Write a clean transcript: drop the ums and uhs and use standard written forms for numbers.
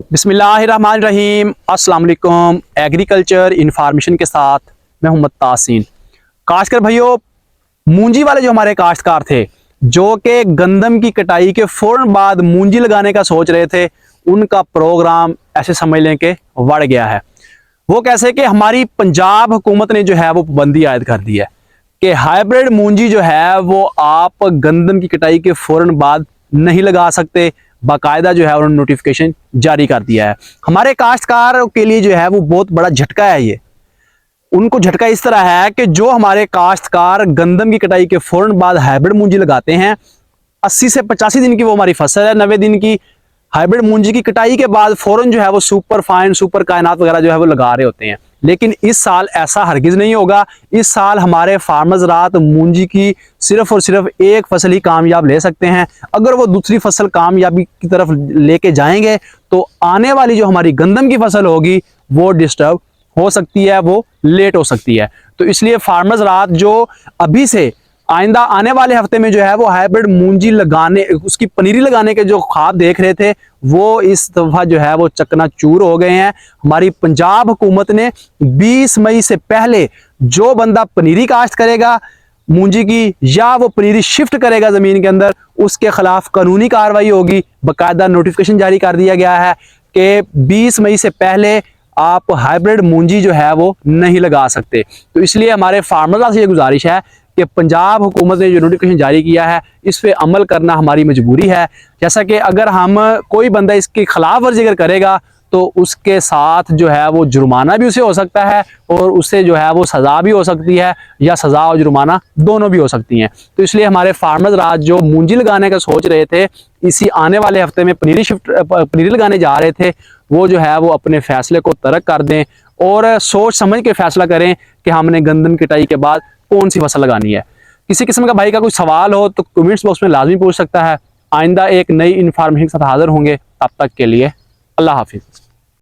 बिस्मिल्लाहिर्रहमानिर्रहीम। अस्सलाम वालेकुम। एग्रीकल्चर इन्फॉर्मेशन के साथ मैं मोहम्मद तासीन। काश्तकार भाइयों, मूंजी वाले जो हमारे काश्तकार थे जो कि गंदम की कटाई के फौरन बाद मूंजी लगाने का सोच रहे थे, उनका प्रोग्राम ऐसे समझ लें कि बढ़ गया है। वो कैसे कि हमारी पंजाब हुकूमत ने जो है वो पाबंदी आयद कर दी है कि हाइब्रिड मूंजी जो है वो आप गंदम की कटाई के फौरन बाद नहीं लगा सकते। बाकायदा जो है उन्होंने नोटिफिकेशन जारी कर दिया है। हमारे काश्तकार के लिए जो है वो बहुत बड़ा झटका है। ये उनको झटका इस तरह है कि जो हमारे काश्तकार गंदम की कटाई के फौरन बाद हाइब्रिड मूंजी लगाते हैं, 80 से 85 दिन की वो हमारी फसल है, 90 दिन की हाइब्रिड मूंजी की कटाई के बाद फौरन जो है वो सुपर फाइन, सुपर कायनात वगैरह जो है वो लगा रहे होते हैं। लेकिन इस साल ऐसा हरगिज नहीं होगा। इस साल हमारे फार्मर्स रात मूंजी की सिर्फ और सिर्फ एक फसल ही कामयाब ले सकते हैं। अगर वो दूसरी फसल कामयाबी की तरफ लेके जाएंगे तो आने वाली जो हमारी गंदम की फसल होगी वो डिस्टर्ब हो सकती है, वो लेट हो सकती है। तो इसलिए फार्मर्स रात जो अभी से आइंदा आने वाले हफ्ते में जो है वो हाइब्रिड मूंजी लगाने, उसकी पनीरी लगाने के जो ख्वाब देख रहे थे, वो इस दफा जो है वो चकनाचूर हो गए हैं। हमारी पंजाब हुकूमत ने 20 मई से पहले जो बंदा पनीरी काश्त करेगा मूंजी की, या वो पनीरी शिफ्ट करेगा जमीन के अंदर, उसके खिलाफ कानूनी कार्रवाई होगी। बाकायदा नोटिफिकेशन जारी कर दिया गया है कि 20 मई से पहले आप हाइब्रिड मूंजी जो है वो नहीं लगा सकते। तो इसलिए हमारे फार्मर्स से ये गुजारिश है कि पंजाब हुकूमत ने जो नोटिफिकेशन जारी किया है इस पे अमल करना हमारी मजबूरी है। जैसा कि अगर हम कोई बंदा इसकी खिलाफ वर्जी अगर करेगा तो उसके साथ जो है वो जुर्माना भी उसे हो सकता है और उससे जो है वो सज़ा भी हो सकती है, या सज़ा और जुर्माना दोनों भी हो सकती हैं। तो इसलिए हमारे फार्मर्स रात जो मूंजी लगाने का सोच रहे थे, इसी आने वाले हफ्ते में पनीरी लगाने जा रहे थे, वो जो है वो अपने फैसले को तर्क कर दें और सोच समझ के फैसला करें कि हमने गंदम कटाई के बाद कौन सी फसल लगानी है। किसी किस्म का भाई का कोई सवाल हो तो कमेंट्स बॉक्स में लाजमी पूछ सकता है। आइंदा एक नई इन्फॉर्मेशन के साथ हाजिर होंगे। तब तक के लिए अल्लाह हाफिज़।